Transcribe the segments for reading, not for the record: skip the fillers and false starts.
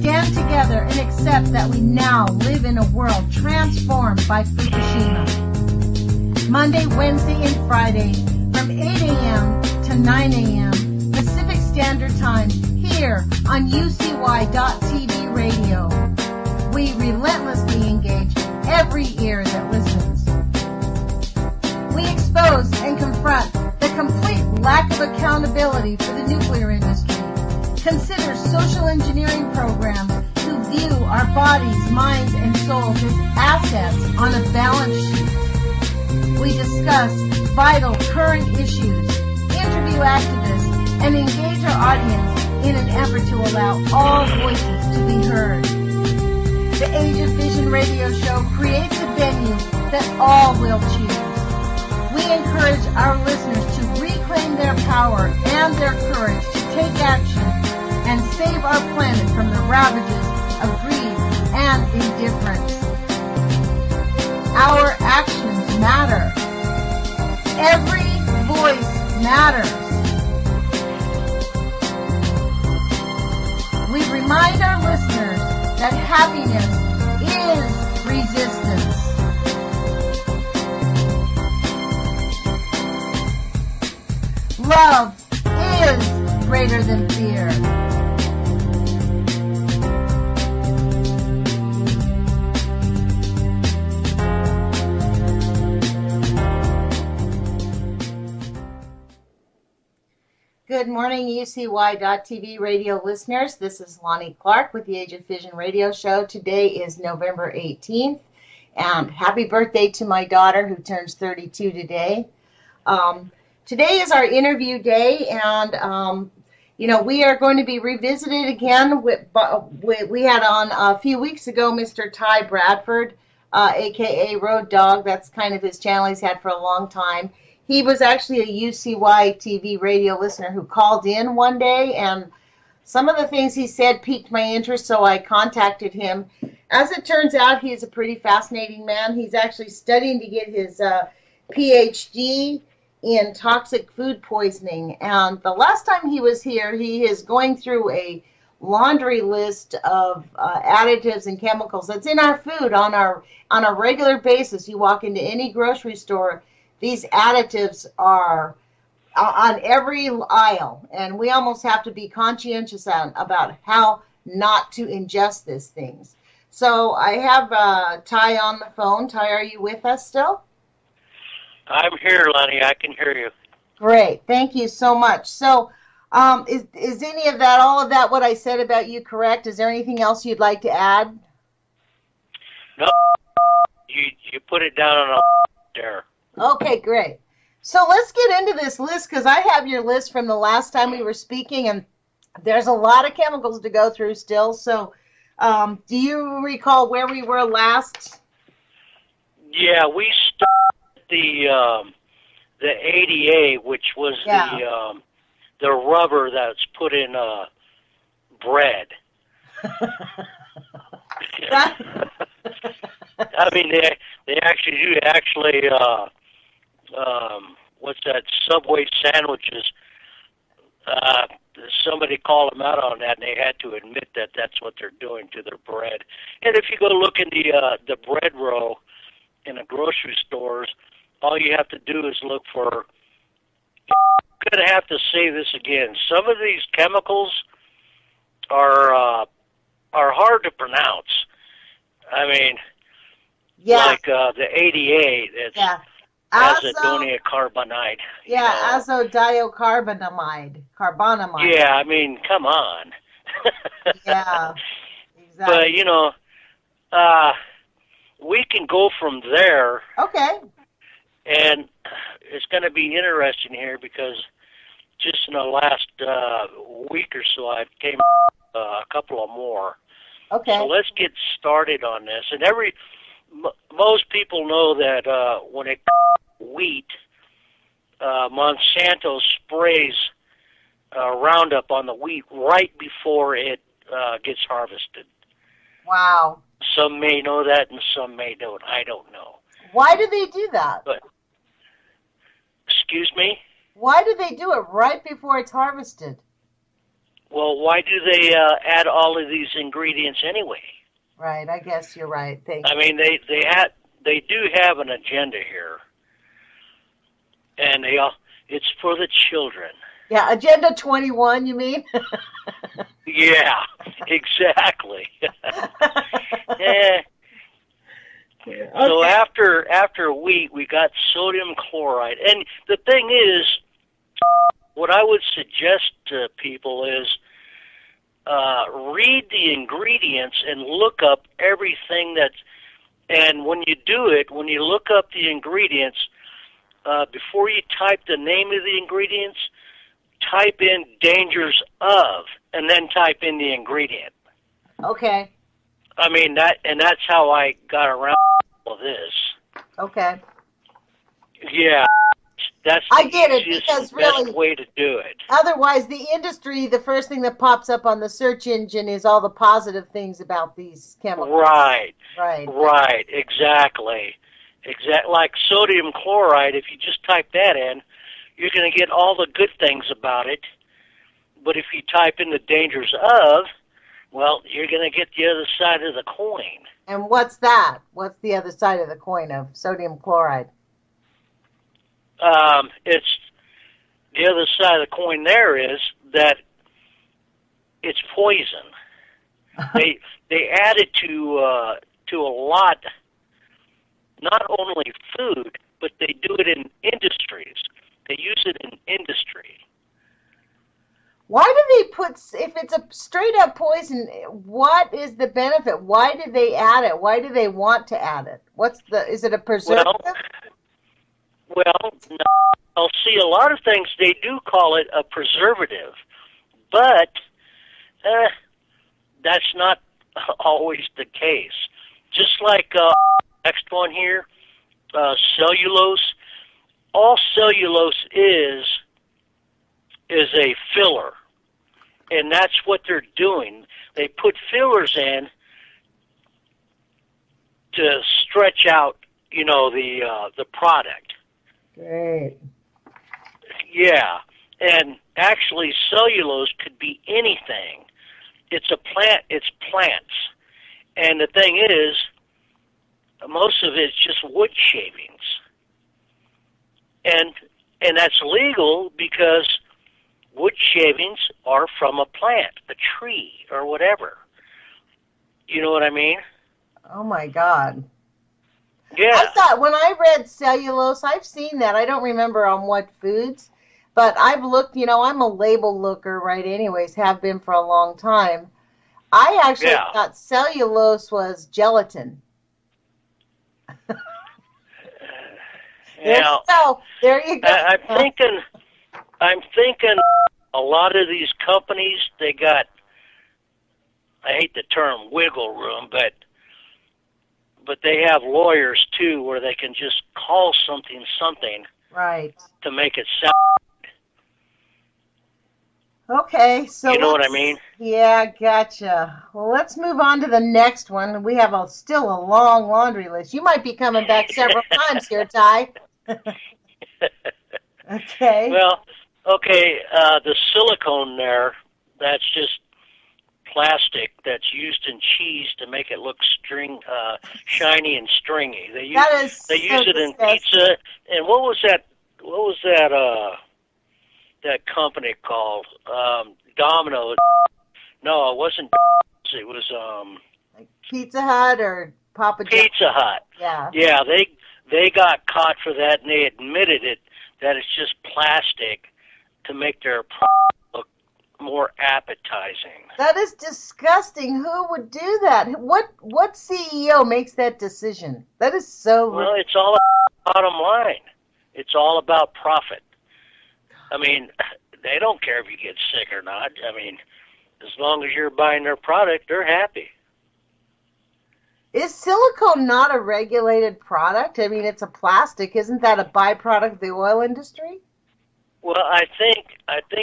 stand together and accept that we now live in a world transformed by Fukushima. Monday, Wednesday, and Friday from 8 a.m. to 9 a.m. Pacific Standard Time here on UCY.TV radio. We relentlessly engage every ear that listens. We expose and confront the complete lack of accountability for the nuclear industry. Consider social engineering programs who view our bodies, minds, and souls as assets on a balance sheet. We discuss vital current issues, interview activists, and engage our audience in an effort to allow all voices to be heard. The Age of Fission radio show creates a venue that all will choose. We encourage our listeners to reclaim their power and their courage to take action and save our planet from the ravages of greed and indifference. Our actions matter. Every voice matters. We remind our listeners that happiness is resistance. Love is greater than fear. Good morning, UCY.TV radio listeners. This is Lonnie Clark with the Age of Fission radio show. Today is November 18th, and happy birthday to my daughter who turns 32 today. Today is our interview day, and we are going to be revisited again. We had on a few weeks ago Mr. Ty Bradford, a.k.a. Road Dog. That's kind of his channel he's had for a long time. He was actually a UCY TV radio listener who called in one day, and some of the things he said piqued my interest, so I contacted him. As it turns out, he's a pretty fascinating man. He's actually studying to get his PhD in toxic food poisoning, and the last time he was here, he is going through a laundry list of additives and chemicals that's in our food on a regular basis. You walk into any grocery store, these additives are on every aisle, and we almost have to be conscientious about how not to ingest these things. So I have Ty on the phone. Ty, are you with us still? I'm here, Lonnie. I can hear you. Great. Thank you so much. So is any of that, all of that, what I said about you correct? Is there anything else you'd like to add? No. You put it down on there. Okay, great. So let's get into this list, because I have your list from the last time we were speaking, and there's a lot of chemicals to go through still. So do you recall where we were last? Yeah, we started the ADA, which was the rubber that's put in bread. I mean, they actually do what's that, Subway sandwiches. Somebody called them out on that, and they had to admit that that's what they're doing to their bread. And if you go look in the bread row in the grocery stores, all you have to do is look for. I'm going to have to say this again. Some of these chemicals are hard to pronounce. I mean, like the ADA, it's azidonia carbonide. Yeah, azodiocarbonamide. Carbonamide. Yeah, I mean, come on. Yeah, exactly. But, we can go from there. Okay. And it's going to be interesting here because just in the last week or so, I've came a couple of more. Okay. So let's get started on this. And most people know that when it comes to wheat, Monsanto sprays Roundup on the wheat right before it gets harvested. Wow. Some may know that and some may don't. I don't know. Why do they do that? But, excuse me? Why do they do it right before it's harvested? Well, why do they add all of these ingredients anyway? Right. I guess you're right. Thank I you. mean, they do have an agenda here, and it's for the children. Yeah, Agenda 21, you mean? Yeah, exactly. Yeah. Okay. So after a week, we got sodium chloride, and the thing is, what I would suggest to people is read the ingredients and look up everything that's. And when you do it, when you look up the ingredients, before you type the name of the ingredients, type in dangers of, and then type in the ingredient. Okay. I mean that's how I got around all of this. Okay. Yeah, that's I the get it, easiest because and best really, way to do it. otherwise, the industry, the first thing that pops up on the search engine is all the positive things about these chemicals. Right, Right. exactly. Like sodium chloride, if you just type that in, you're going to get all the good things about it. But if you type in the dangers of, well, you're going to get the other side of the coin. And what's that? What's the other side of the coin of sodium chloride? It's the other side of the coin. There is that it's poison. They add it to a lot, not only food, but they do it in industries. They use it in industry. Why do they put, if it's a straight up poison, what is the benefit? Why do they add it? Why do they want to add it? Is it a preservative? Well, no. I'll see a lot of things they do call it a preservative, but that's not always the case. Just like next one here, cellulose. All cellulose is a filler, and that's what they're doing. They put fillers in to stretch out, the product. Great. Yeah, and actually, cellulose could be anything. It's a plant. It's plants, and the thing is, most of it's just wood shavings, and that's legal because wood shavings are from a plant, a tree, or whatever. You know what I mean? Oh my God. Yeah. I thought when I read cellulose, I've seen that. I don't remember on what foods, but I've looked, I'm a label looker, right? Anyways, have been for a long time. I actually thought cellulose was gelatin. Now, there you go. I'm thinking a lot of these companies, they got, I hate the term wiggle room, but they have lawyers too where they can just call something right to make it sound. Okay, so you know what I mean? Yeah, gotcha. Well, let's move on to the next one. We have still a long laundry list. You might be coming back several times here, Ty. Okay. Well, the silicone there, that's just plastic that's used in cheese to make it look shiny and stringy. They use it in pizza. And what was that that company called? Domino's. No, it wasn't. It was like Pizza Hut or Papa John's. Pizza Hut. Yeah. Yeah, they got caught for that, and they admitted it that it's just plastic to make their product look more appetizing. That is disgusting. Who would do that? What CEO makes that decision? That is so. Well, it's all about bottom line. It's all about profit. I mean, they don't care if you get sick or not. I mean, as long as you're buying their product, they're happy. Is silicone not a regulated product? I mean, it's a plastic. Isn't that a byproduct of the oil industry? Well, I think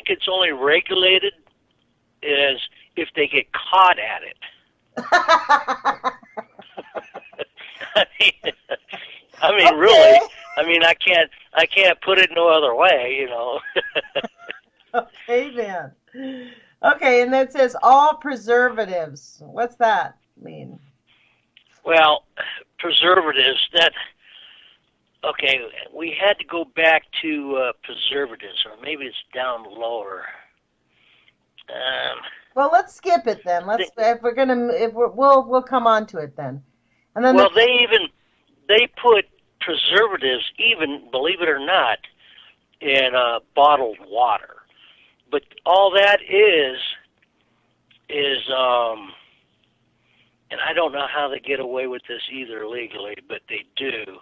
it's only regulated as if they get caught at it. I mean, okay. Really. I mean, I can't put it no other way, Okay, then. Okay, and then it says all preservatives. What's that mean? Well, preservatives, okay, we had to go back to preservatives, or maybe it's down lower. Um, Well, let's skip it then. they, If we're gonna if we'll come on to it then. And then well, they put preservatives, even, believe it or not, in bottled water. But all that is and I don't know how they get away with this either legally, but they do,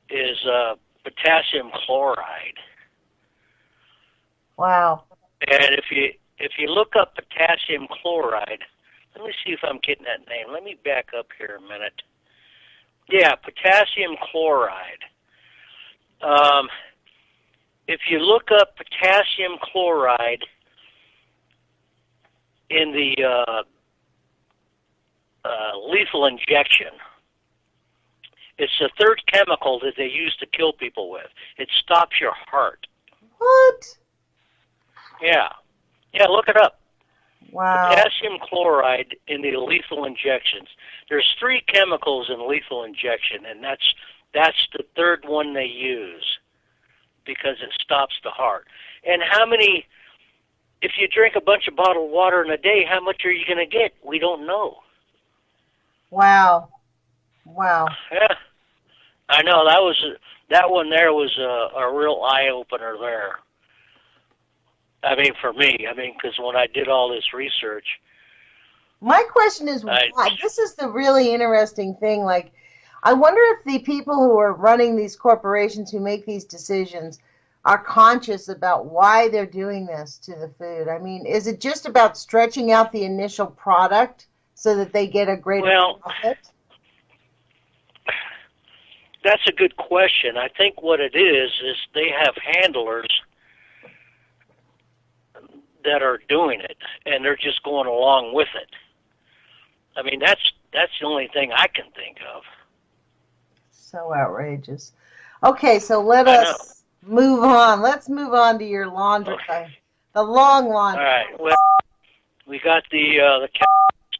is potassium chloride. wow. And if you look up potassium chloride, let me see if I'm getting that name. Let me back up here a minute. Yeah, potassium chloride. If you look up potassium chloride in the lethal injection, it's the third chemical that they use to kill people with. It stops your heart. What? Yeah. Yeah, look it up. Wow. Potassium chloride in the lethal injections. There's three chemicals in lethal injection, and that's the third one they use because it stops the heart. And if you drink a bunch of bottled water in a day, how much are you going to get? We don't know. Wow. Wow. Yeah, I know that one there was a real eye opener there. I mean, for me, because when I did all this research, My question is why? This is the really interesting thing. Like, I wonder if the people who are running these corporations who make these decisions are conscious about why they're doing this to the food. I mean, is it just about stretching out the initial product so that they get a greater profit? That's a good question. I think what it is they have handlers that are doing it, and they're just going along with it. I mean, that's the only thing I can think of. So outrageous. Okay, so let us move on. Let's move on to your laundry, the long laundry. All right. Well, we got the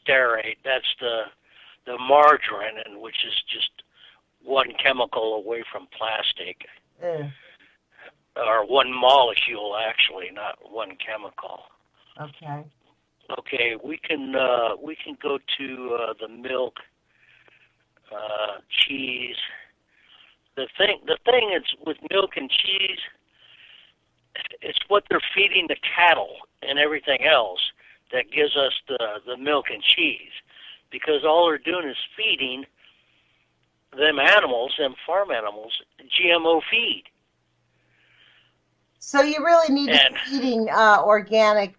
stearate. That's the margarine, and which is just one chemical away from plastic, or one molecule actually, not one chemical. Okay. Okay, we can go to the milk, cheese. The thing is with milk and cheese, it's what they're feeding the cattle and everything else that gives us the milk and cheese, because all they're doing is feeding them farm animals, GMO feed. So you really need to be eating organic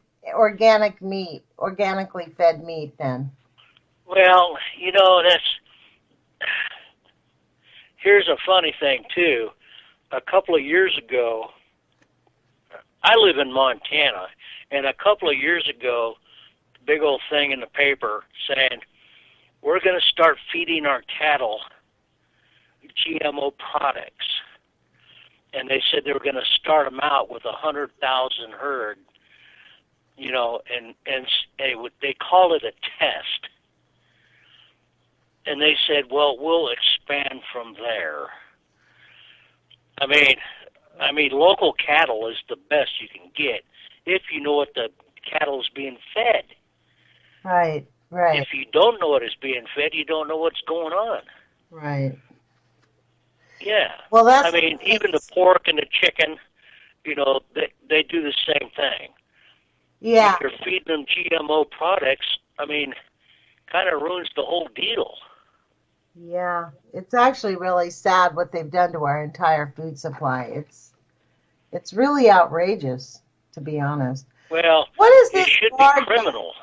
meat, organically fed meat then. Well, here's a funny thing too. A couple of years ago, I live in Montana, and a couple of years ago, big old thing in the paper saying, we're going to start feeding our cattle GMO products. And they said they were going to start them out with 100,000 herd, and they called it a test. And they said, well, we'll expand from there. I mean, local cattle is the best you can get if you know what the cattle is being fed. Right. If you don't know what is being fed, you don't know what's going on. Right. Yeah. Well, even the pork and the chicken, they do the same thing. Yeah. If you're feeding them GMO products, kind of ruins the whole deal. Yeah. It's actually really sad what they've done to our entire food supply. It's really outrageous, to be honest. Well, what is this? It should be criminal.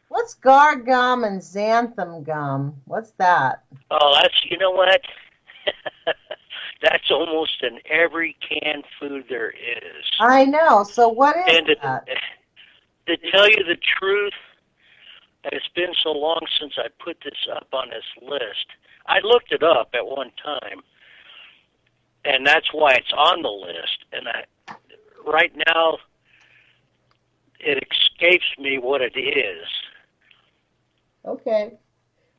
What's gar gum and xanthan gum? What's that? Oh, you know what? That's almost in every canned food there is. I know. So what is that? To tell you the truth, it's been so long since I put this up on this list. I looked it up at one time, and that's why it's on the list. And right now, it escapes me what it is. Okay.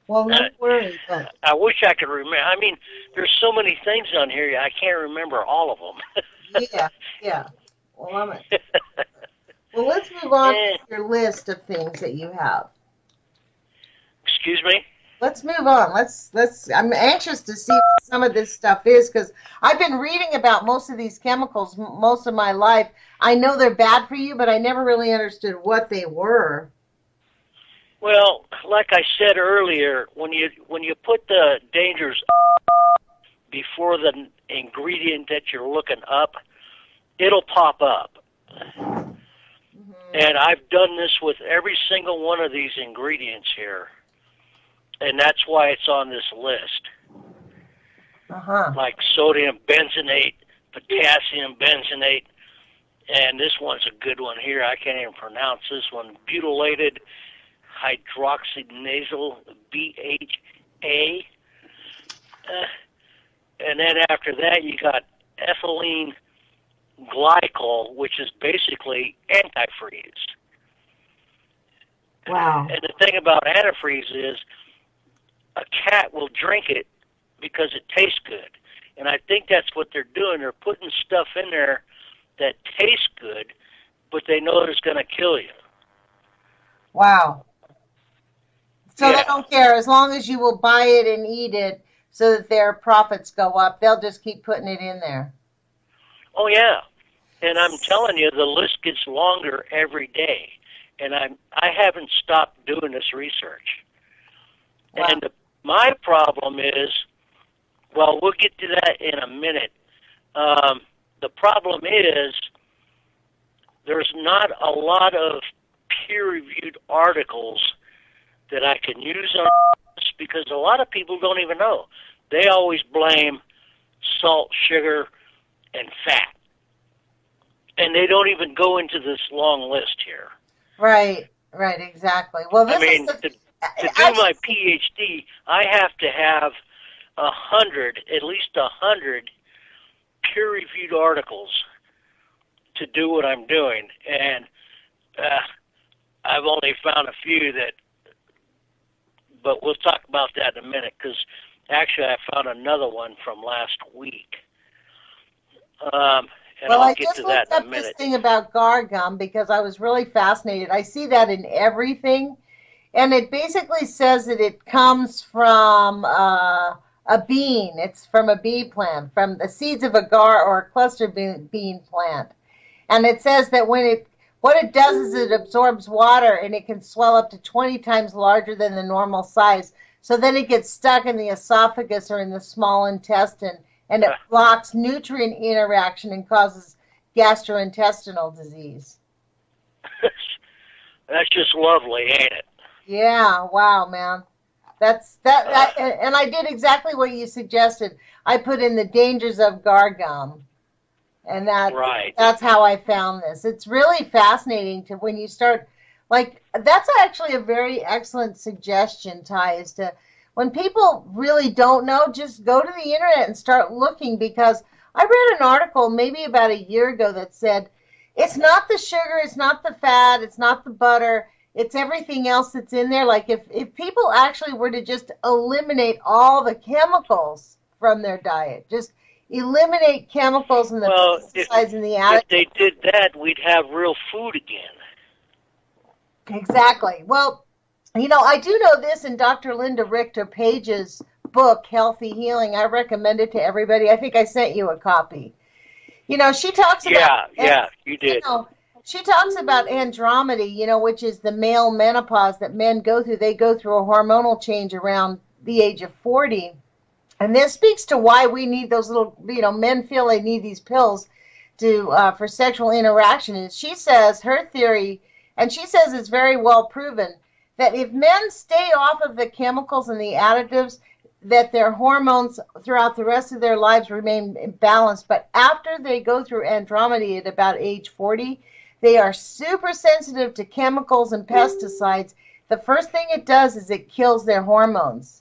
Well, no worries. But I wish I could remember. I mean, there's so many things on here, I can't remember all of them. yeah, yeah. Well, well, let's move on to your list of things that you have. Excuse me? Let's move on. I'm anxious to see what some of this stuff is because I've been reading about most of these chemicals most of my life. I know they're bad for you, but I never really understood what they were. Well, like I said earlier, when you put the dangers before the ingredient that you're looking up, it'll pop up. Mm-hmm. And I've done this with every single one of these ingredients here. And that's why it's on this list. Like sodium benzenate, potassium benzenate, and this one's a good one here. I can't even pronounce this one. Butylated hydroxynasal, BHA. And then after that, you got ethylene glycol, which is basically antifreeze. Wow. And the thing about antifreeze is a cat will drink it because it tastes good. And I think that's what they're doing. They're putting stuff in there that tastes good, but they know it's going to kill you. Wow. So they don't care. As long as you will buy it and eat it so that their profits go up, they'll just keep putting it in there. Oh, yeah. And I'm telling you, the list gets longer every day. And I haven't stopped doing this research. Wow. And my problem is, well, we'll get to that in a minute. The problem is there's not a lot of peer-reviewed articles that I can use on this because a lot of people don't even know. They always blame salt, sugar, and fat. And they don't even go into this long list here. Right, exactly. Well, this to do my PhD, I have to have 100, at least 100 peer-reviewed articles to do what I'm doing. And I've only found a few but we'll talk about that in a minute because actually I found another one from last week. And I'll get to that in a minute. Well, I just looked up this thing about gar gum because I was really fascinated. I see that in everything. And it basically says that it comes from a bean. It's from a bee plant, from the seeds of a gar or a cluster bean plant. And it says that what it does is it absorbs water and it can swell up to 20 times larger than the normal size. So then it gets stuck in the esophagus or in the small intestine, and it blocks nutrient interaction and causes gastrointestinal disease. That's just lovely, ain't it? Yeah, wow, man. And I did exactly what you suggested. I put in the dangers of gar gum. And that's how I found this. It's really fascinating to when you start, that's actually a very excellent suggestion, Ty, is to, when people really don't know, just go to the internet and start looking, because I read an article maybe about a year ago that said, it's not the sugar, it's not the fat, it's not the butter, it's everything else that's in there. Like if people actually were to just eliminate all the chemicals from their diet, just eliminate chemicals and the pesticides and the additives. If they did that, we'd have real food again. Exactly. Well, I do know this in Dr. Linda Richter Page's book, Healthy Healing. I recommend it to everybody. I think I sent you a copy. She talks about... Yeah, you did. She talks about andrometry, which is the male menopause that men go through. They go through a hormonal change around the age of 40. And this speaks to why we need those little, men feel they need these pills for sexual interaction. And she says, her theory, and she says it's very well proven, that if men stay off of the chemicals and the additives, that their hormones throughout the rest of their lives remain balanced. But after they go through andrometry at about age 40, they are super sensitive to chemicals and pesticides. The first thing it does is it kills their hormones.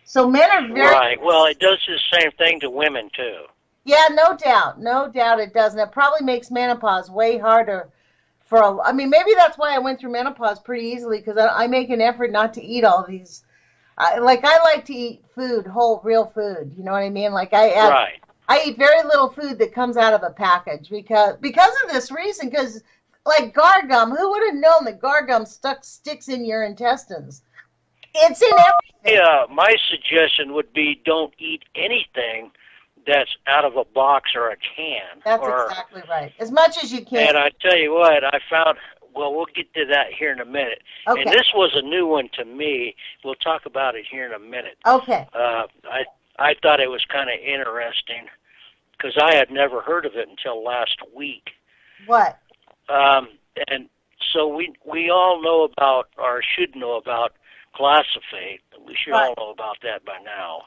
So men are very... Right. Well, it does the same thing to women, too. Yeah, no doubt. No doubt it does. And it probably makes menopause way harder I mean, maybe that's why I went through menopause pretty easily because I make an effort not to eat all these. I like to eat food, whole, real food. You know what I mean? Right. I eat very little food that comes out of a package because of this reason. Because like gar gum, who would have known that gar gum sticks in your intestines? It's in everything. Yeah, my suggestion would be don't eat anything that's out of a box or a can. That's exactly right. As much as you can. And I tell you what, I found. Well, we'll get to that here in a minute. Okay. And this was a new one to me. We'll talk about it here in a minute. Okay. I thought it was kind of interesting because I had never heard of it until last week. What? And so we all know about, or should know about, glyphosate. We should all know about that by now.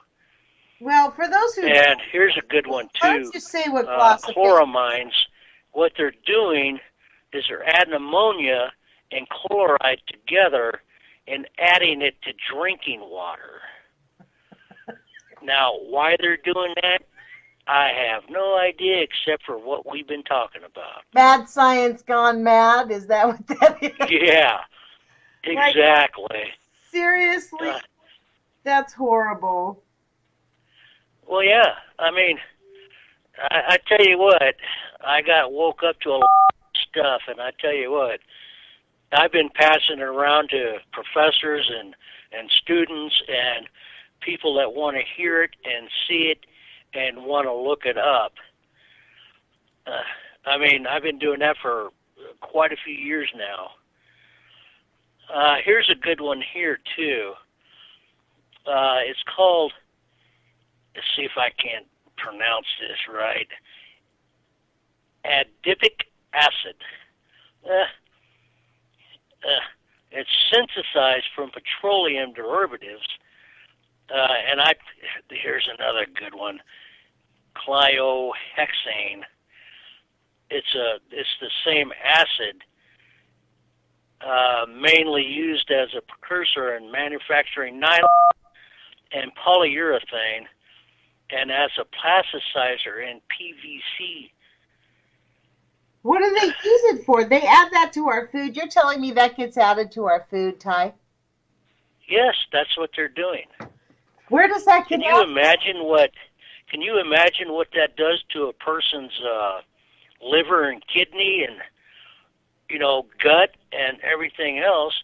Well, for those who and here's a good one too. Why don't you say what glyphosate? Chloramines. What they're doing is they're adding ammonia and chloride together and adding it to drinking water. Now, why they're doing that, I have no idea except for what we've been talking about. Mad science gone mad? Is that what that is? Yeah, exactly. Like, seriously? That's horrible. Well, yeah. I mean, I tell you what, I got woke up to a lot of stuff, and I tell you what, I've been passing it around to professors and students and people that want to hear it and see it and want to look it up. I mean, I've been doing that for quite a few years now. Here's a good one here, too. It's called, let's see if I can pronounce this right, adipic acid. It's synthesized from petroleum derivatives, and here's another good one, chlorhexane. It's the same acid, mainly used as a precursor in manufacturing nylon and polyurethane, and as a plasticizer in PVC. What do they use it for? They add that to our food. You're telling me that gets added to our food, Ty? Yes, that's what they're doing. Where does that get? Can you imagine what that does to a person's liver and kidney and gut and everything else?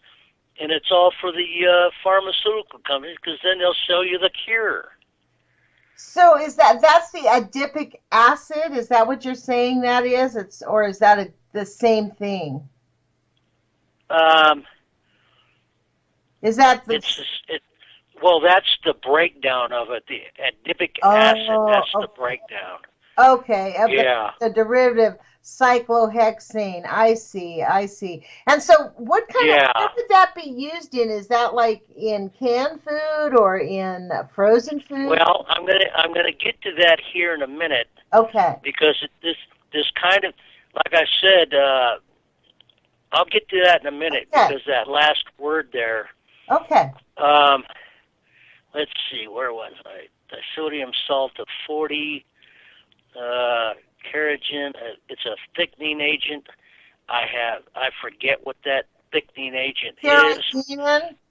And it's all for the pharmaceutical companies because then they'll sell you the cure. So that's the adipic acid? Is that what you're saying that is? Or is that the same thing? Is that well, that's the breakdown of it. The adipic acid, that's the breakdown. Okay. Yeah. The derivative cyclohexane. I see. And so what would that be used in? Is that like in canned food or in frozen food? Well, I'm gonna get to that here in a minute. Okay. Because this kind of, like I said, I'll get to that in a minute because that last word there. Okay. Let's see, where was I? The sodium salt of 40. Carrageen, it's a thickening agent. I forget what that thickening agent is.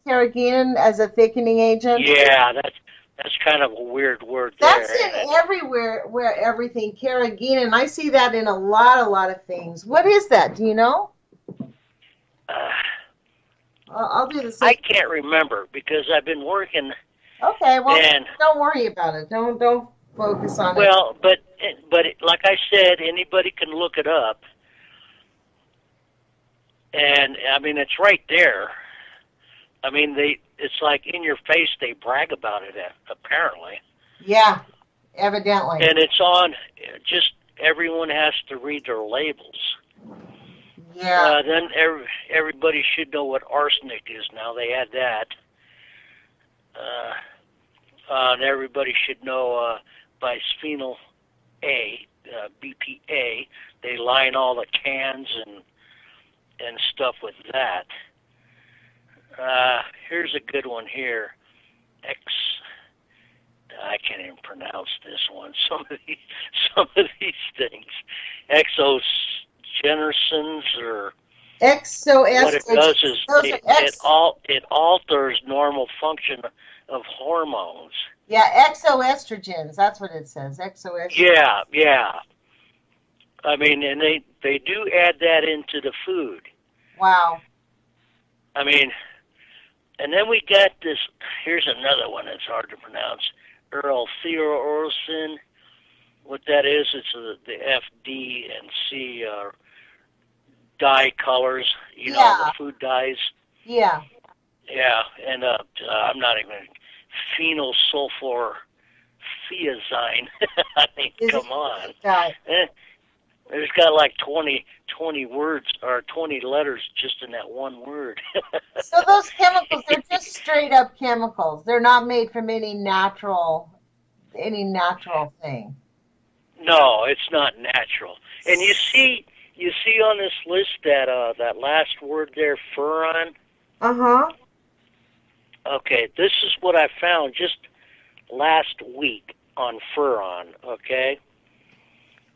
Carrageen as a thickening agent? Yeah, that's kind of a weird word there. That's in everywhere where everything, carrageen, and I see that in a lot of things. What is that? Do you know? I'll do the same. I can't remember because I've been working. Okay, well, don't worry about it. Don't focus on it. Well, but like I said, anybody can look it up, and I mean it's right there. I mean it's like in your face. They brag about it apparently. Yeah, evidently. And it's on. Just everyone has to read their labels. Yeah. Then everybody should know what arsenic is now. They add that. And everybody should know bisphenol A, BPA. They line all the cans and stuff with that. Here's a good one here. I can't even pronounce this one. Some of these things. Exogenersons or What it does is Those are X. it alters normal function of hormones. Yeah, exoestrogens. That's what it says. Exoestrogens. Yeah, yeah. I mean, and they do add that into the food. Wow. I mean, and then we got this. Here's another one that's hard to pronounce. L-theoresin. What that is, it's the F, D, and C dye colors. You know, the food dyes. Yeah. Yeah, and I'm not even phenylsulfur thiazine. I mean, come on. There's got like 20 words or 20 letters just in that one word. So those chemicals, they're just straight up chemicals. They're not made from any natural thing. No, it's not natural. And you see on this list that last word there, furon. Uh-huh. Okay, this is what I found just last week on furon, okay?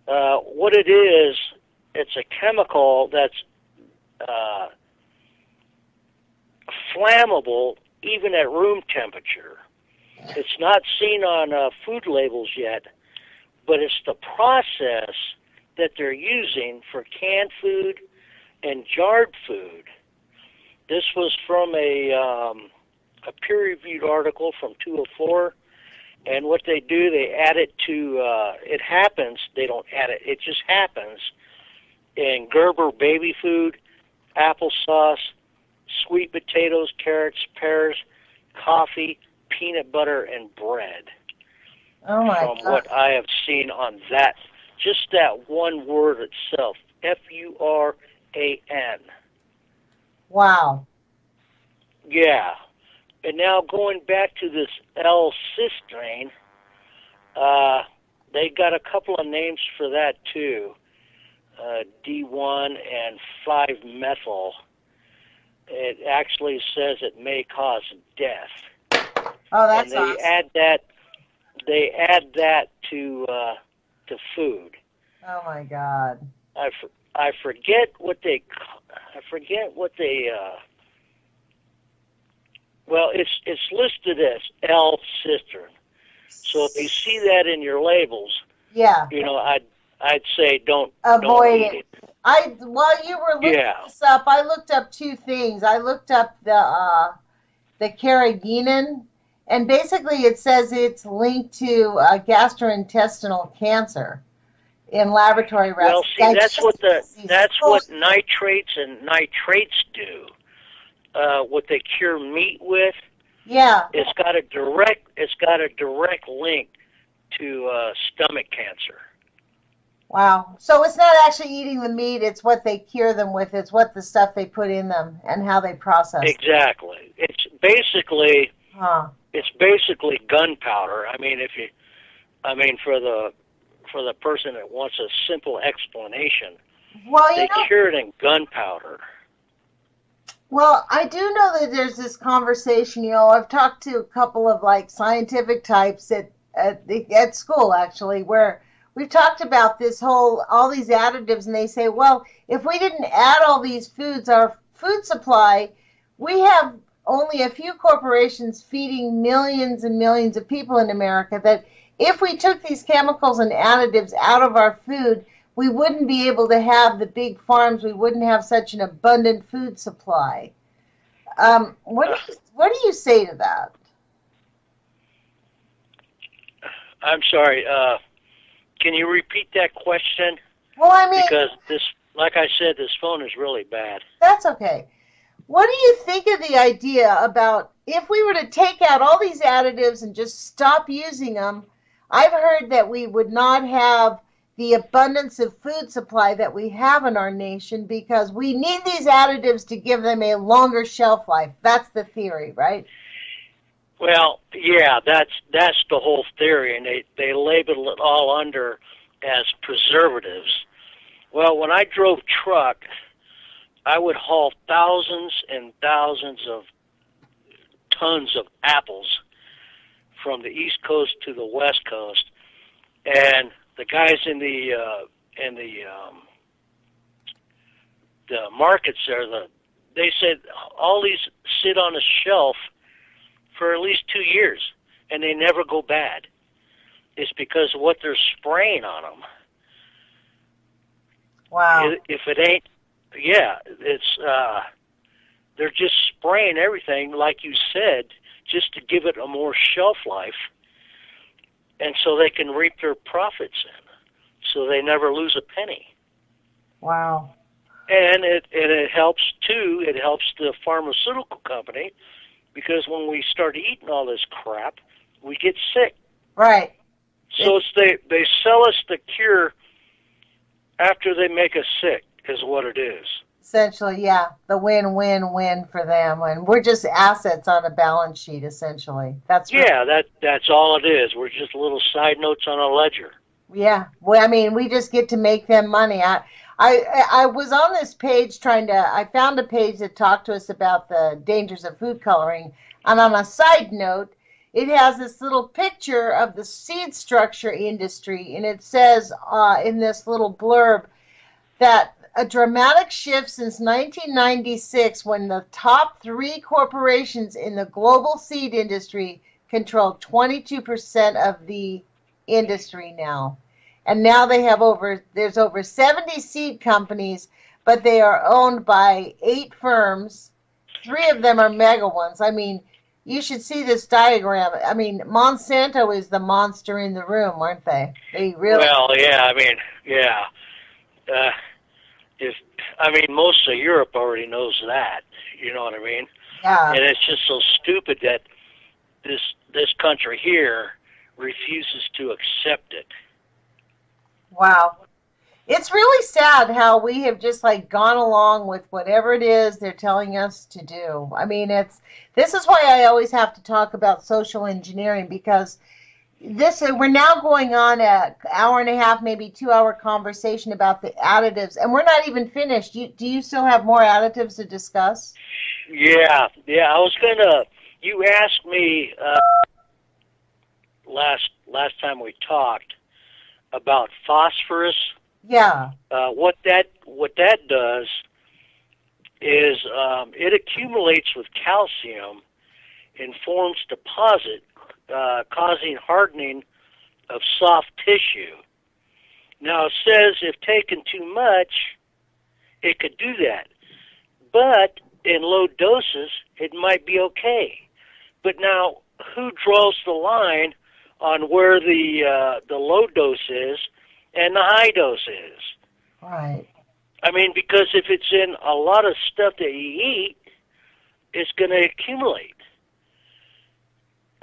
What it is, it's a chemical that's flammable even at room temperature. It's not seen on food labels yet, but it's the process that they're using for canned food and jarred food. This was from a peer-reviewed article from 204, and what they do, they add it to, it happens, they don't add it, it just happens in Gerber baby food, applesauce, sweet potatoes, carrots, pears, coffee, peanut butter, and bread. Oh my God. From what I have seen on that, just that one word itself, Furan. Wow. Yeah. And now going back to this L-cysteine, they got a couple of names for that too. D1 and 5-methyl. It actually says it may cause death. Oh, that's and awesome. They add that to food. Oh my God. I forget what they well, it's listed as L-cysteine. So if you see that in your labels, yeah, you know, I'd say don't avoid it. While you were looking this up, I looked up two things. I looked up the carrageenan, and basically it says it's linked to gastrointestinal cancer in laboratory rats. Well, see, that's what nitrates and nitrates do. What they cure meat with. Yeah. It's got a direct link to stomach cancer. Wow. So it's not actually eating the meat, it's what they cure them with, it's what the stuff they put in them and how they process it. Exactly. It's basically gunpowder. I mean, for the person that wants a simple explanation, they cure it in gunpowder. Well, I do know that there's this conversation, I've talked to a couple of like scientific types at school actually, where we've talked about all these additives, and they say, well, if we didn't add all these foods, our food supply, we have only a few corporations feeding millions and millions of people in America, that if we took these chemicals and additives out of our food, we wouldn't be able to have the big farms. We wouldn't have such an abundant food supply. What do you say to that? I'm sorry. Can you repeat that question? Well, I mean, because like I said, this phone is really bad. That's okay. What do you think of the idea about if we were to take out all these additives and just stop using them? I've heard that we would not have the abundance of food supply that we have in our nation because we need these additives to give them a longer shelf life. That's the theory, right? Well, yeah, that's the whole theory, and they label it all under as preservatives. Well, when I drove truck, I would haul thousands and thousands of tons of apples from the East Coast to the West Coast, and the guys in the the markets there, they said all these sit on a shelf for at least 2 years, and they never go bad. It's because of what they're spraying on them. Wow. If it ain't, yeah, it's they're just spraying everything, like you said, just to give it a more shelf life, and so they can reap their profits in, so they never lose a penny. Wow. And it helps too. It helps the pharmaceutical company, because when we start eating all this crap, we get sick. Right. So they sell us the cure after they make us sick, is what it is. Essentially, yeah, the win-win-win for them, and we're just assets on a balance sheet. Essentially, that's that's all it is. We're just little side notes on a ledger. Yeah. Well, I mean, we just get to make them money. I was on this page I found a page that talked to us about the dangers of food coloring, and on a side note, it has this little picture of the seed structure industry, and it says in this little blurb that a dramatic shift since 1996, when the top 3 corporations in the global seed industry control 22% of the industry now. And now there's over 70 seed companies, but they are owned by 8 firms. 3 of them are mega ones. I mean, you should see this diagram. I mean, Monsanto is the monster in the room, aren't they? They really. Well, yeah, I mean, yeah. Most of Europe already knows that. You know what I mean? Yeah. And it's just so stupid that this country here refuses to accept it. Wow. It's really sad how we have just gone along with whatever it is they're telling us to do. I mean, this is why I always have to talk about social engineering, because we're now going on an hour and a half, maybe 2-hour conversation about the additives, and we're not even finished. Do you still have more additives to discuss? Yeah. I was you asked me last time we talked about phosphorus. Yeah. What that does is it accumulates with calcium and forms deposit, causing hardening of soft tissue. Now, it says if taken too much, it could do that. But in low doses, it might be okay. But now, who draws the line on where the low dose is and the high dose is? Right. I mean, because if it's in a lot of stuff that you eat, it's going to accumulate.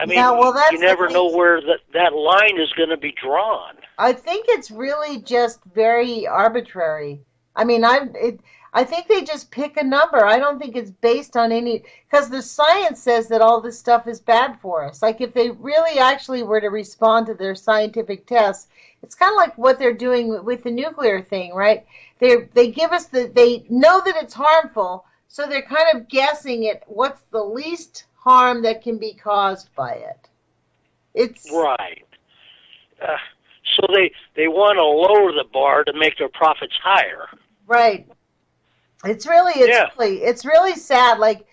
I mean, you never know where that line is going to be drawn. I think it's really just very arbitrary. I mean, I think they just pick a number. I don't think it's based on because the science says that all this stuff is bad for us. Like, if they really actually were to respond to their scientific tests, it's kind of like what they're doing with the nuclear thing, right? They give us they know that it's harmful, so they're kind of guessing at what's the least harm that can be caused by it. It's right. So they want to lower the bar to make their profits higher. Right. It's really sad. Like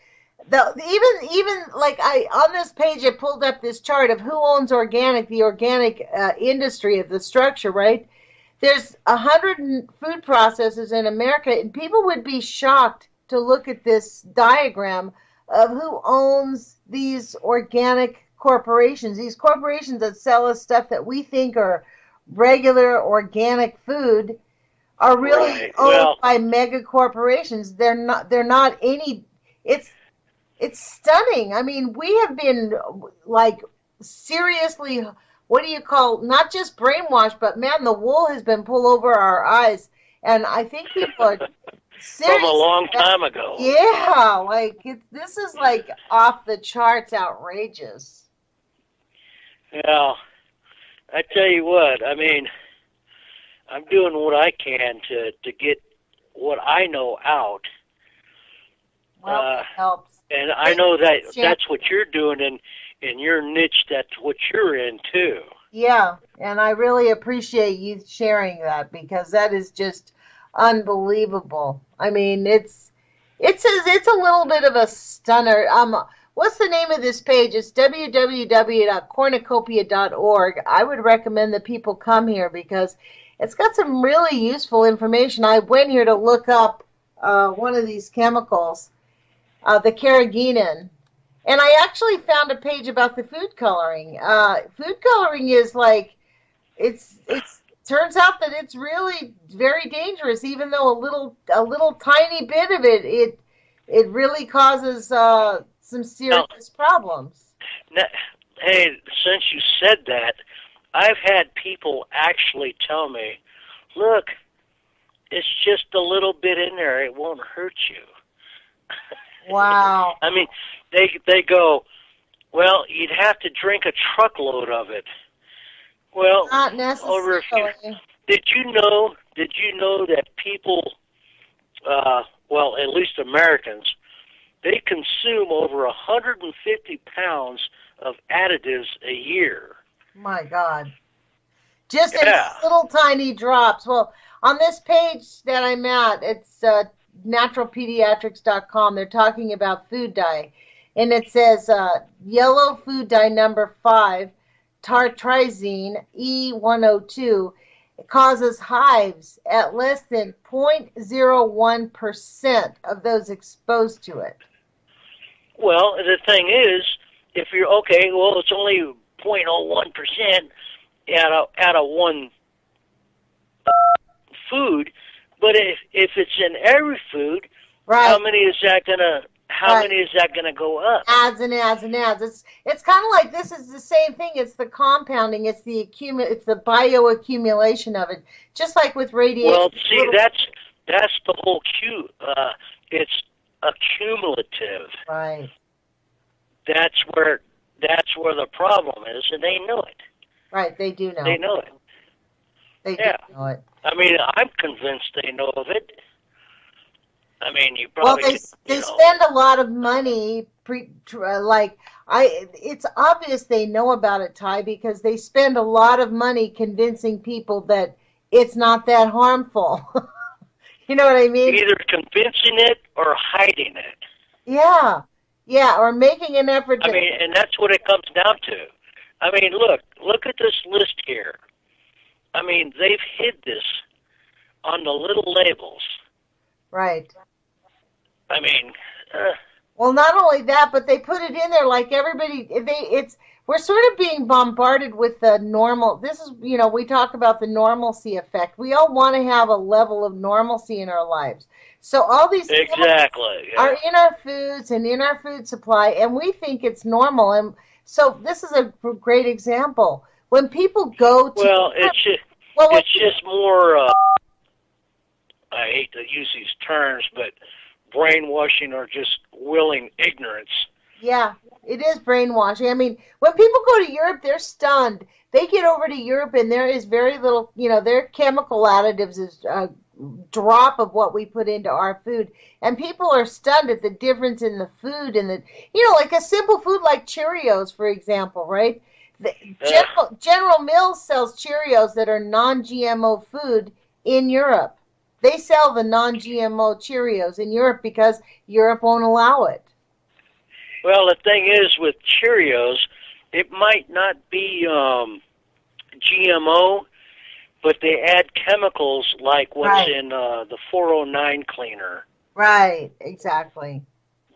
even like on this page I pulled up this chart of who owns the organic industry of the structure, right? There's 100 food processors in America, and people would be shocked to look at this diagram of who owns these organic corporations, these corporations that sell us stuff that we think are regular organic food, are really owned by mega corporations. They're not any. It's stunning. I mean, we have been seriously, what do you call, not just brainwashed, but man, the wool has been pulled over our eyes, and I think people are from a long time ago. Yeah, this is off the charts, outrageous. Well, I tell you what, I mean, I'm doing what I can to get what I know out. Well, it helps. And I know that's what you're doing in your niche. That's what you're in too. Yeah, and I really appreciate you sharing that, because that is just unbelievable. I mean, it's a little bit of a stunner. What's the name of this page? It's www.cornucopia.org. I would recommend that people come here because it's got some really useful information. I went here to look up one of these chemicals, the carrageenan. And I actually found a page about the food coloring. Food coloring is like it's turns out that it's really very dangerous. Even though a little tiny bit of it really causes some Now, serious problems. hey, since you said that, I've had people actually tell me, look, it's just a little bit in there. It won't hurt you. Wow. I mean, they go, well, you'd have to drink a truckload of it. Well, Not over a few. necessarily. Did you know? Did you know that people, well, at least Americans, they consume over 150 pounds of additives a year. My God. Just in Yeah. little tiny drops. Well, on this page that I'm at, it's naturalpediatrics.com. They're talking about food dye. And it says yellow food dye number 5, tartrazine E102, it causes hives at less than 0.01% of those exposed to it. Well, the thing is, if you're okay, well, it's only 0.01% out of one food, but if it's in every food, Right. how many is that gonna go up? Adds and adds and adds. It's kind of like this is the same thing. It's the compounding. It's the bioaccumulation of it. Just like with radiation. Well, see, that's the whole it's accumulative. Right. That's where the problem is, and they know it. Right. They do know. They know it. They Yeah. do know it. I mean, I'm convinced they know of it. I mean, you Well, probably they spend a lot of money. It's obvious they know about it, Ty, because they spend a lot of money convincing people that it's not that harmful. You know what I mean? either convincing it or hiding it. Yeah. Yeah, or making an effort to. I mean, and that's what it comes down to. I mean, look at this list here. I mean, they've hid this on the little labels. Right. I mean, Well, not only that, but they put it in there like everybody. We're sort of being bombarded with the normal. This is, we talk about the normalcy effect. We all want to have a level of normalcy in our lives. So all these exactly are in our foods and in our food supply, and we think it's normal. And so this is a great example. When people go to it's just more. I hate to use these terms, but brainwashing or just willing ignorance. Yeah, it is brainwashing. I mean, when people go to Europe, they're stunned. They get over to Europe, and there is very little, their chemical additives is a drop of what we put into our food. And people are stunned at the difference in the food and like a simple food like Cheerios, for example, right? General Mills sells Cheerios that are non-GMO food in Europe. They sell the non-GMO Cheerios in Europe because Europe won't allow it. Well, the thing is with Cheerios, it might not be GMO, but they add chemicals like what's in the 409 cleaner. Right, exactly.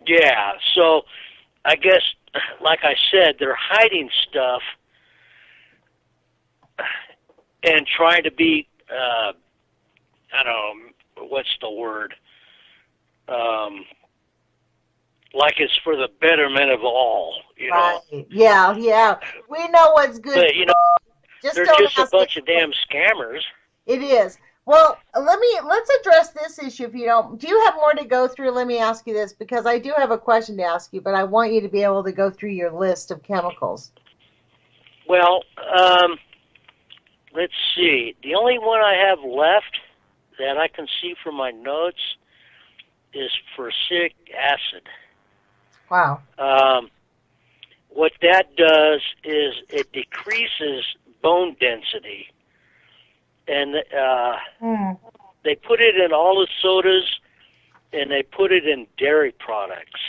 Yeah, so I guess, like I said, they're hiding stuff and trying to be, I don't know, what's the word? Like it's for the betterment of all, know. Yeah. We know what's good. But, they're just a bunch of damn scammers. It is. Well, let's address this issue if you don't. Do you have more to go through? Let me ask you this, because I do have a question to ask you, but I want you to be able to go through your list of chemicals. Well, let's see. The only one I have left that I can see from my notes is prussic acid. Wow. What that does is it decreases bone density. And They put it in all the sodas, and they put it in dairy products.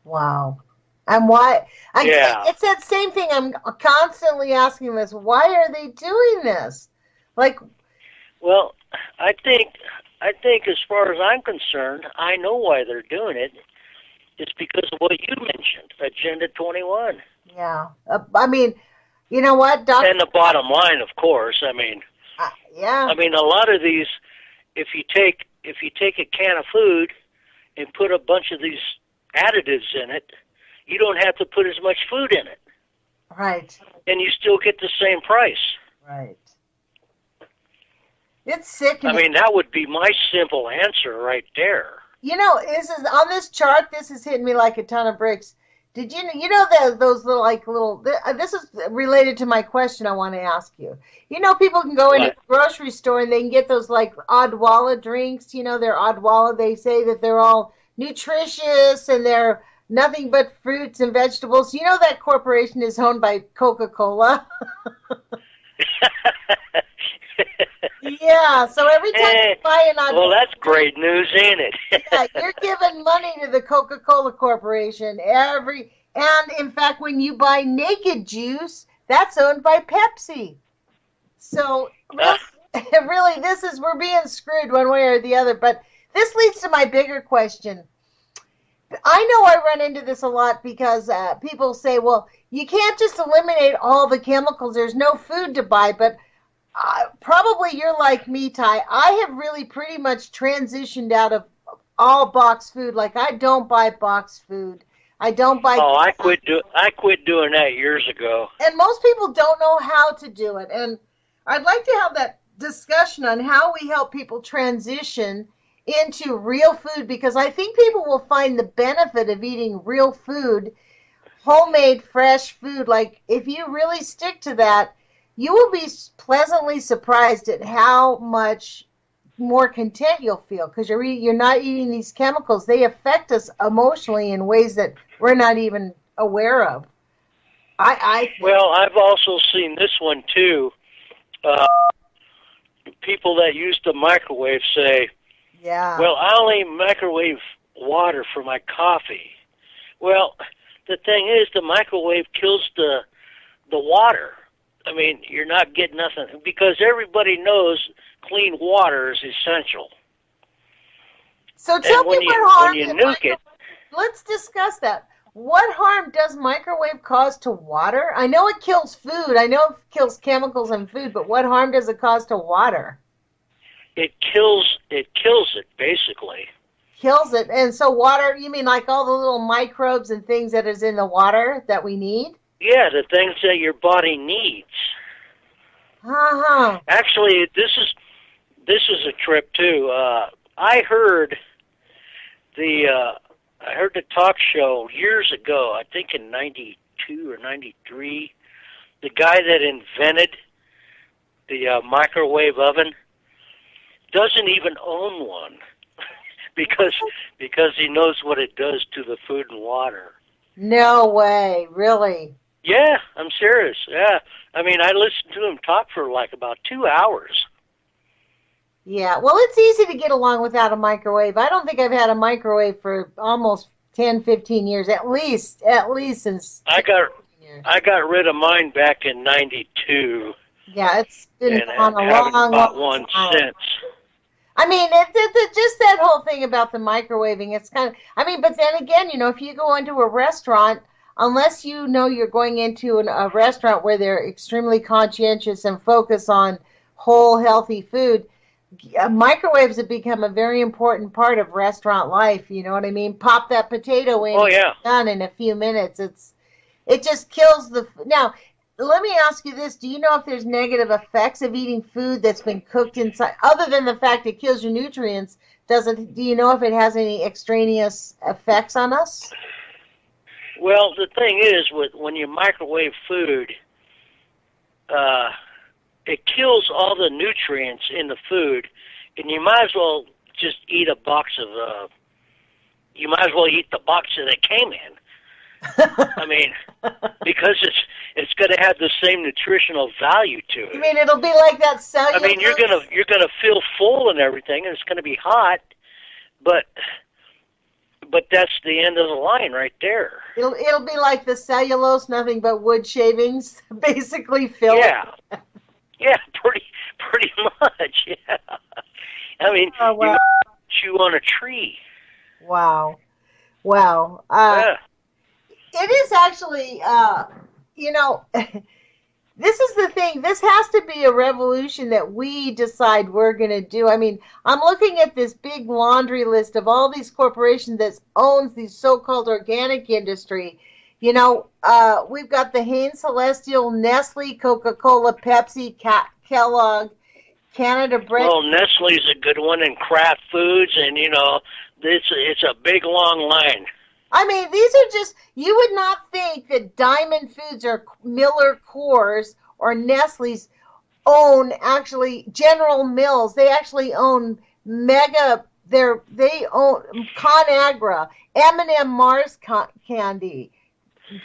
Wow. And why? Yeah. It's that same thing. I'm constantly asking this. Why are they doing this? Like, Well, I think as far as I'm concerned, I know why they're doing it. It's because of what you mentioned, Agenda 21. yeah. I mean, you know what, Doctor? And the bottom line, of course. I mean, yeah. I mean, a lot of these, if you take a can of food and put a bunch of these additives in it, you don't have to put as much food in it. Right. And you still get the same price. Right. It's sick. I mean, that would be my simple answer right there. You know, this is on this chart. This is hitting me like a ton of bricks. Did you know that those little this is related to my question I want to ask you. You know, people can go into the grocery store and they can get those like Odwalla drinks. You know, they're Odwalla. They say that they're all nutritious and they're nothing but fruits and vegetables. You know that corporation is owned by Coca-Cola. Yeah, so every time you buy an Odwalla, well, that's great news, ain't it? yeah, you're giving money to the Coca-Cola Corporation and in fact, when you buy Naked Juice, that's owned by Pepsi. So really, we're being screwed one way or the other. But this leads to my bigger question. I know I run into this a lot because people say, well, you can't just eliminate all the chemicals. There's no food to buy, but probably you're like me, Ty. I have really pretty much transitioned out of all boxed food. Like, I don't buy boxed food. I don't buy. Oh, I quit doing that years ago. And most people don't know how to do it. And I'd like to have that discussion on how we help people transition into real food, because I think people will find the benefit of eating real food, homemade, fresh food. Like, if you really stick to that, you will be pleasantly surprised at how much more content you'll feel, because you're not eating these chemicals. They affect us emotionally in ways that we're not even aware of. Well, I've also seen this one too. People that use the microwave say, yeah, well, I only microwave water for my coffee. Well, the thing is, the microwave kills the water. I mean, you're not getting nothing, because everybody knows clean water is essential. So tell me what harm when you nuke it. Let's discuss that. What harm does microwave cause to water? I know it kills food. I know it kills chemicals in food, but what harm does it cause to water? It kills it basically. Kills it. And so water, you mean like all the little microbes and things that is in the water that we need? Yeah, the things that your body needs. Uh-huh. Actually, this is a trip too. I heard the talk show years ago. I think in '92 or '93. The guy that invented the microwave oven doesn't even own one because he knows what it does to the food and water. No way, really? Yeah, I'm serious. Yeah, I mean, I listened to him talk for like about 2 hours. Yeah, well, it's easy to get along without a microwave. I don't think I've had a microwave for almost 10, 15 years, at least since. I got rid of mine back in '92. Yeah, it's been on a long time. Since. I mean, it's just that whole thing about the microwaving. It's kind of, I mean, but then again, you know, if you go into a restaurant, unless you know you're going into a restaurant where they're extremely conscientious and focus on whole, healthy food, microwaves have become a very important part of restaurant life. You know what I mean? Pop that potato in, it's done in a few minutes. It just kills the. Now, let me ask you this: do you know if there's negative effects of eating food that's been cooked inside, other than the fact it kills your nutrients? Do you know if it has any extraneous effects on us? Well, the thing is, when you microwave food, it kills all the nutrients in the food, and you might as well just eat a box of. You might as well eat the box that it came in. I mean, because it's going to have the same nutritional value to it. I mean, it'll be like that cellulose. I mean, you're gonna feel full and everything, and it's gonna be hot, but that's the end of the line right there. It'll be like the cellulose, nothing but wood shavings, basically filled. Yeah, yeah, pretty much. Yeah, I mean, oh, wow. You chew on a tree. Wow. Yeah. It is actually, this is the thing. This has to be a revolution that we decide we're going to do. I mean, I'm looking at this big laundry list of all these corporations that owns these so-called organic industry. We've got the Hain Celestial, Nestle, Coca-Cola, Pepsi, Kellogg, Canada Bread. Well, Nestle's a good one, and Kraft Foods, and it's a big long line. I mean, these are just, you would not think that Diamond Foods or Miller Coors or Nestle's own actually General Mills. They actually own they own ConAgra, M&M Mars Candy,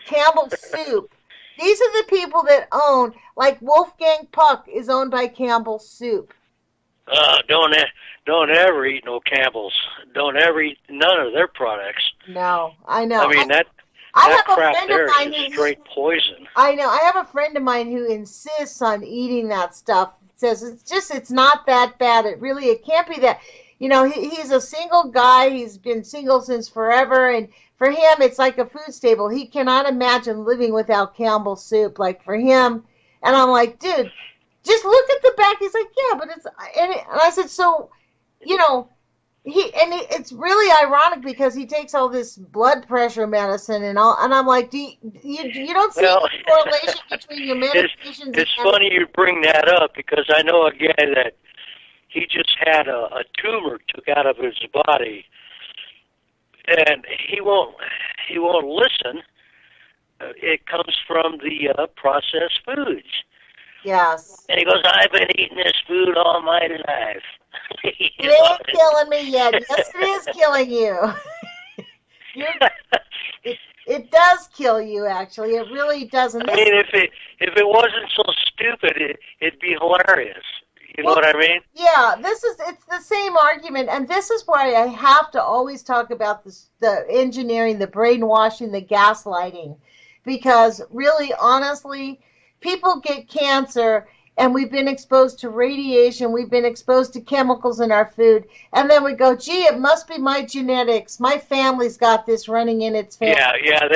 Campbell's Soup. These are the people that own, like Wolfgang Puck is owned by Campbell's Soup. Don't ever eat no Campbell's. Don't ever eat none of their products. No, I know. I mean, that crap there is straight poison. I know. I have a friend of mine who insists on eating that stuff. Says it's not that bad. It can't be that. He's a single guy. He's been single since forever, and for him, it's like a food staple. He cannot imagine living without Campbell's Soup. Like for him, and I'm like, dude, just look at the back. He's like, yeah, but and I said, so, it's really ironic because he takes all this blood pressure medicine and all, and I'm like, you don't see any correlation between your medications? It's funny you bring that up because I know a guy that he just had a tumor took out of his body, and he won't listen. It comes from the processed foods. Yes. And he goes, I've been eating this food all my life. It ain't killing me yet. Yes, it is killing you. It does kill you, actually. It really doesn't. I mean, if it wasn't so stupid, it'd be hilarious. You know what I mean? Yeah, it's the same argument, and this is why I have to always talk about the engineering, the brainwashing, the gaslighting, because really, honestly, people get cancer, and we've been exposed to radiation, we've been exposed to chemicals in our food, and then we go, gee, it must be my genetics. My family's got this running in its family. Yeah,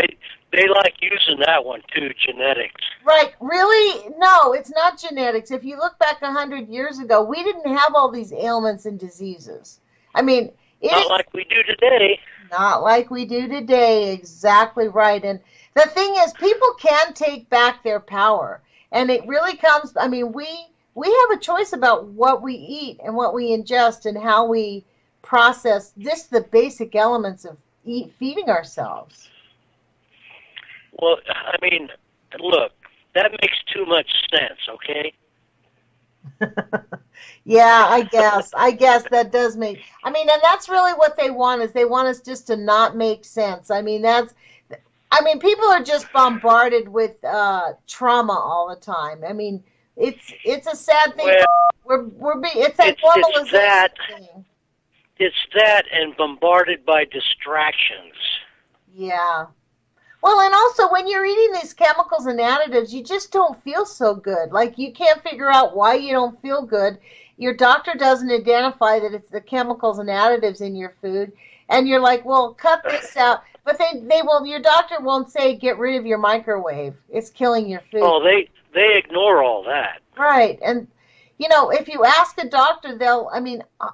they like using that one too, genetics. Right, really? No, it's not genetics. If you look back 100 years ago, we didn't have all these ailments and diseases. I mean, not like we do today. Not like we do today, exactly right. And the thing is, people can take back their power. And it really comes, I mean, we have a choice about what we eat and what we ingest and how we process the basic elements of feeding ourselves. Well, I mean, look, that makes too much sense, okay? Yeah, I guess that does make, I mean, and that's really what they want, is they want us just to not make sense. I mean, people are just bombarded with trauma all the time. I mean, it's a sad thing. Well, it's that normalization thing. It's that and bombarded by distractions. Yeah. Well, and also when you're eating these chemicals and additives, you just don't feel so good. Like you can't figure out why you don't feel good. Your doctor doesn't identify that it's the chemicals and additives in your food, and you're like, well, cut this out. But your doctor won't say get rid of your microwave. It's killing your food. Oh, they ignore all that. Right. And if you ask a doctor,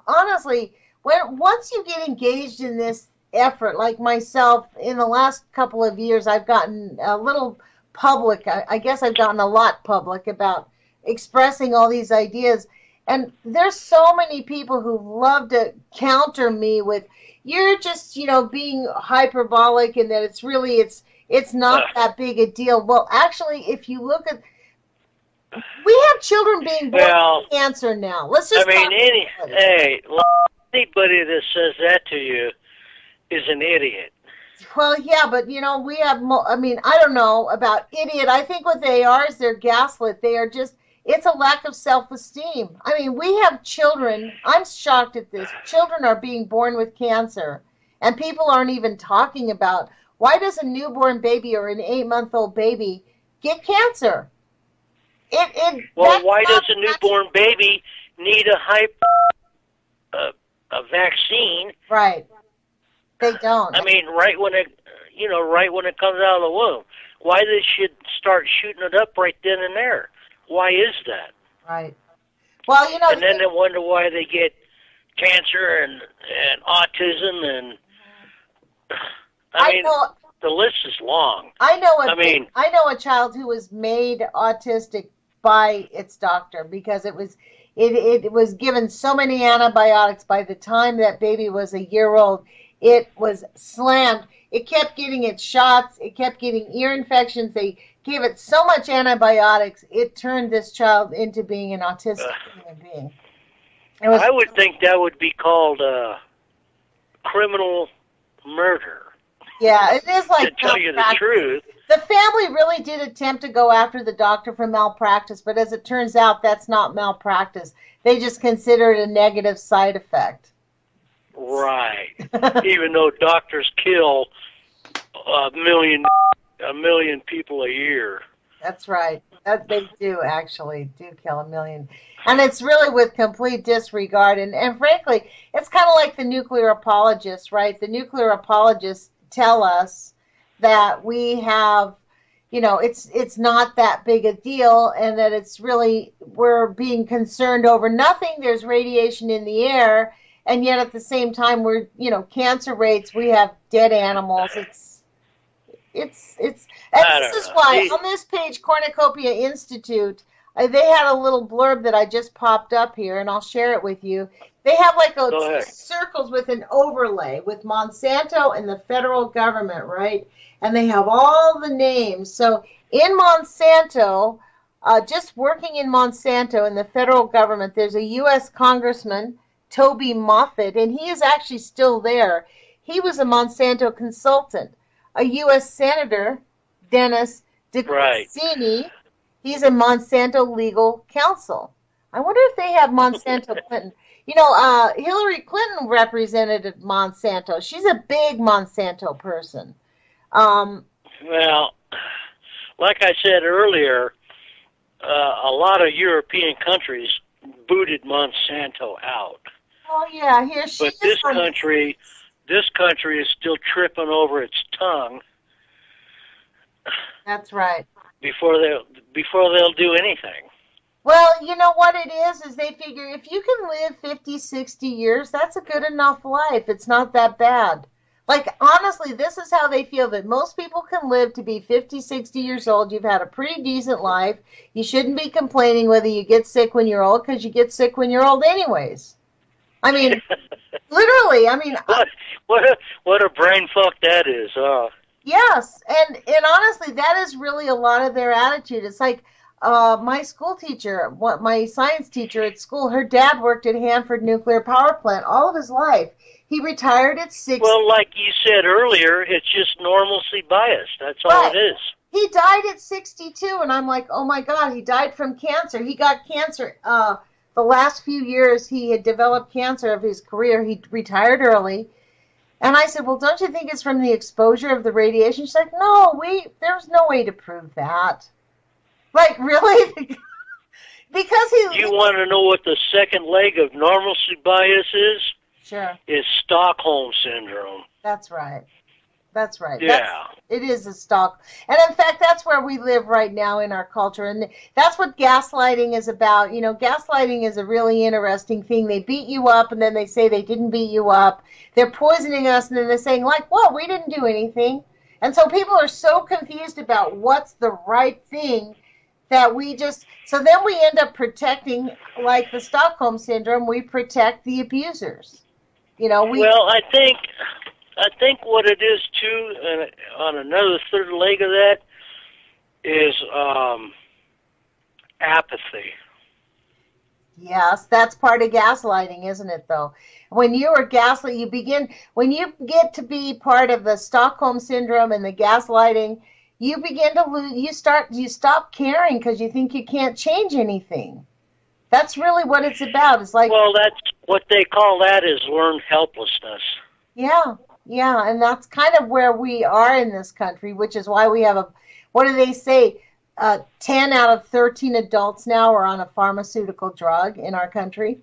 honestly, once you get engaged in this effort, like myself, in the last couple of years, I've gotten a little public. I guess I've gotten a lot public about expressing all these ideas. And there's so many people who love to counter me with, you're just, being hyperbolic and that it's not that big a deal. Well, actually, if you look at, we have children being born with cancer now. Let's just anybody that says that to you is an idiot. Well, yeah, but we have. I mean, I don't know about idiot. I think what they are is they're gaslit. They are just. It's a lack of self-esteem. I mean, we have children. I'm shocked at this. Children are being born with cancer, and people aren't even talking about why does a newborn baby or an 8-month-old baby get cancer? Well, That's why not. does a newborn baby need uh, a vaccine? Right. They don't. I mean, right when it comes out of the womb. Why they should start shooting it up right then and there? Why is that? Right. Well, And then they wonder why they get cancer and autism and I mean, know. the list is long. I know a child who was made autistic by its doctor because it was given so many antibiotics by the time that baby was a year old. It was slammed. It kept getting its shots. It kept getting ear infections. They gave it so much antibiotics. It turned this child into being an autistic human being. I would think that would be called criminal murder. Yeah, it is like to tell you the truth. The family really did attempt to go after the doctor for malpractice, but as it turns out, that's not malpractice. They just consider it a negative side effect. Right. Even though doctors kill a million people a year. That's right. They do actually kill a million. And it's really with complete disregard. And frankly, it's kind of like the nuclear apologists, right? The nuclear apologists tell us that we have, it's not that big a deal and that it's really, we're being concerned over nothing. There's radiation in the air. And yet at the same time, we're, cancer rates, we have dead animals. And this is why on this page, Cornucopia Institute, they had a little blurb that I just popped up here, and I'll share it with you. They have like circles with an overlay with Monsanto and the federal government, right? And they have all the names. So in Monsanto, just working in Monsanto in the federal government, there's a U.S. Congressman, Toby Moffett, and he is actually still there. He was a Monsanto consultant. A U.S. Senator, Dennis DeCorsini, he's a Monsanto legal counsel. I wonder if they have Monsanto Clinton. Hillary Clinton represented Monsanto. She's a big Monsanto person. Well, like I said earlier, a lot of European countries booted Monsanto out. Oh yeah, here she is. But this country is still tripping over its tongue. That's right. Before they'll do anything. Well, you know what it is they figure if you can live 50, 60 years, that's a good enough life. It's not that bad. Like, honestly, this is how they feel, that most people can live to be 50, 60 years old. You've had a pretty decent life. You shouldn't be complaining whether you get sick when you're old, because you get sick when you're old anyways. I mean, literally, I mean... What a brain fuck that is, Yes, and honestly, that is really a lot of their attitude. It's like my school teacher, my science teacher at school, her dad worked at Hanford Nuclear Power Plant all of his life. He retired at 60. Well, like you said earlier, it's just normalcy bias. That's all it is. He died at 62, and I'm like, oh my God, he died from cancer. He got cancer. The last few years, he had developed cancer of his career. He retired early. And I said, well, don't you think it's from the exposure of the radiation? She's like, no, there's no way to prove that. Like, really? Because You want to know what the second leg of normalcy bias is? Sure. Is Stockholm Syndrome. That's right. That's right. Yeah. It is a stock. And in fact, that's where we live right now in our culture. And that's what gaslighting is about. Gaslighting is a really interesting thing. They beat you up and then they say they didn't beat you up. They're poisoning us and then they're saying, like, well, we didn't do anything. And so people are so confused about what's the right thing that so then we end up protecting, like the Stockholm Syndrome, we protect the abusers. Well, I think what it is too, and on another third leg of that, is apathy. Yes, that's part of gaslighting, isn't it, though? When you are gaslit, when you get to be part of the Stockholm syndrome and the gaslighting, you begin to lose, you stop caring because you think you can't change anything. That's really what it's about. It's like, Well, that's what they call that is learned helplessness. yeah, yeah, and that's kind of where we are in this country, which is why we have what do they say? 10 out of 13 adults now are on a pharmaceutical drug in our country.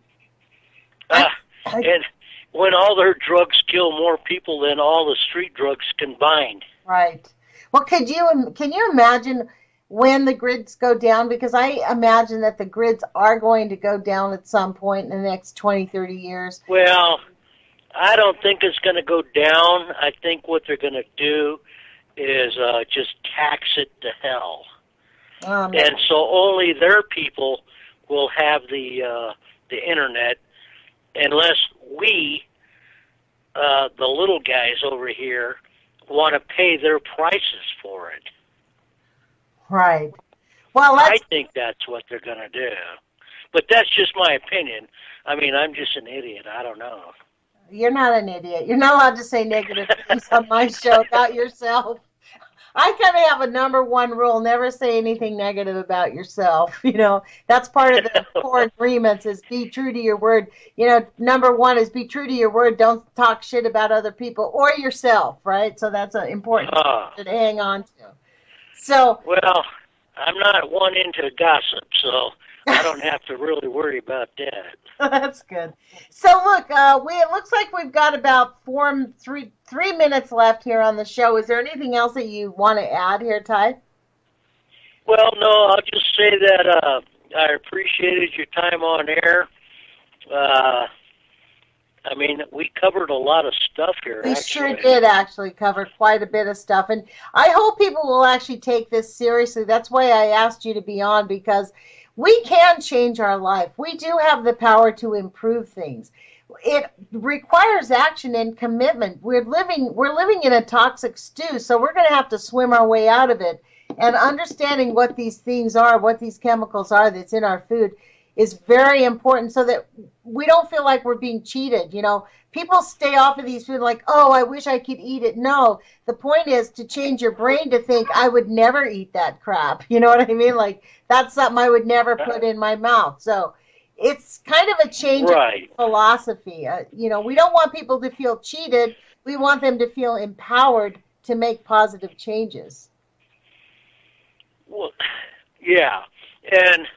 I, I, And when all their drugs kill more people than all the street drugs combined. right. Well, can you imagine when the grids go down? Because I imagine that the grids are going to go down at some point in the next 20, 30 years. Well, I don't think it's going to go down. I think what they're going to do is just tax it to hell. And so only their people will have the internet, unless we, the little guys over here, want to pay their prices for it. Right. Well, I think that's what they're going to do. But that's just my opinion. I mean, I'm just an idiot. I don't know. you're not an idiot. You're not allowed to say negative things on my show about yourself. I kind of have a number one rule: never say anything negative about yourself. That's part of the core agreements is be true to your word. Number one is be true to your word. Don't talk shit about other people or yourself, right? So that's an important thing to hang on to. So, well, I'm not one into gossip, so I don't have to really worry about that. That's good. So look, it looks like we've got about three minutes left here on the show. Is there anything else that you want to add here, Ty? Well, no, I'll just say that I appreciated your time on air. I mean, we covered a lot of stuff here. We sure did actually cover quite a bit of stuff. And I hope people will actually take this seriously. That's why I asked you to be on, because we can change our life. We do have the power to improve things. It requires action and commitment. We're living in a toxic stew, so we're going to have to swim our way out of it. And understanding what these things are, what these chemicals are that's in our food, is very important so that we don't feel like we're being cheated. People stay off of these food like, oh, I wish I could eat it. No, the point is to change your brain to think I would never eat that crap. You know what I mean? Like, that's something I would never put in my mouth. So it's kind of a change of philosophy. We don't want people to feel cheated. We want them to feel empowered to make positive changes. Well, yeah. And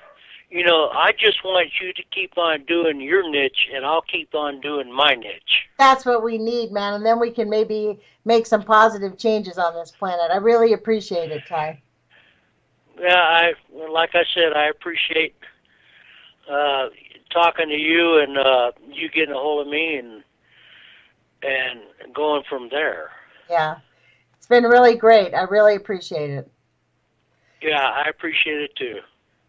I just want you to keep on doing your niche, and I'll keep on doing my niche. That's what we need, man, and then we can maybe make some positive changes on this planet. I really appreciate it, Ty. Yeah, like I said, I appreciate talking to you and you getting a hold of me and going from there. Yeah, it's been really great. I really appreciate it. Yeah, I appreciate it too.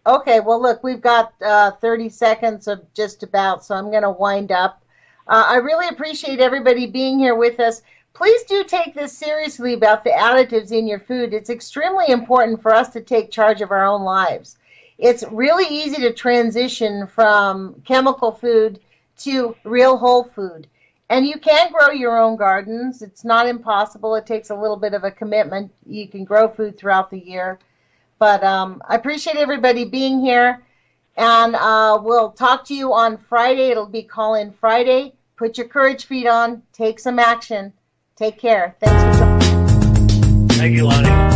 Okay, well, look, we've got 30 seconds of just about, so I'm going to wind up. I really appreciate everybody being here with us. Please do take this seriously about the additives in your food. It's extremely important for us to take charge of our own lives. It's really easy to transition from chemical food to real whole food. And you can grow your own gardens. It's not impossible. It takes a little bit of a commitment. You can grow food throughout the year. But I appreciate everybody being here, and we'll talk to you on Friday. It'll be Call-In Friday. Put your courage feet on. Take some action. Take care. Thanks for joining. Thank you, Lonnie.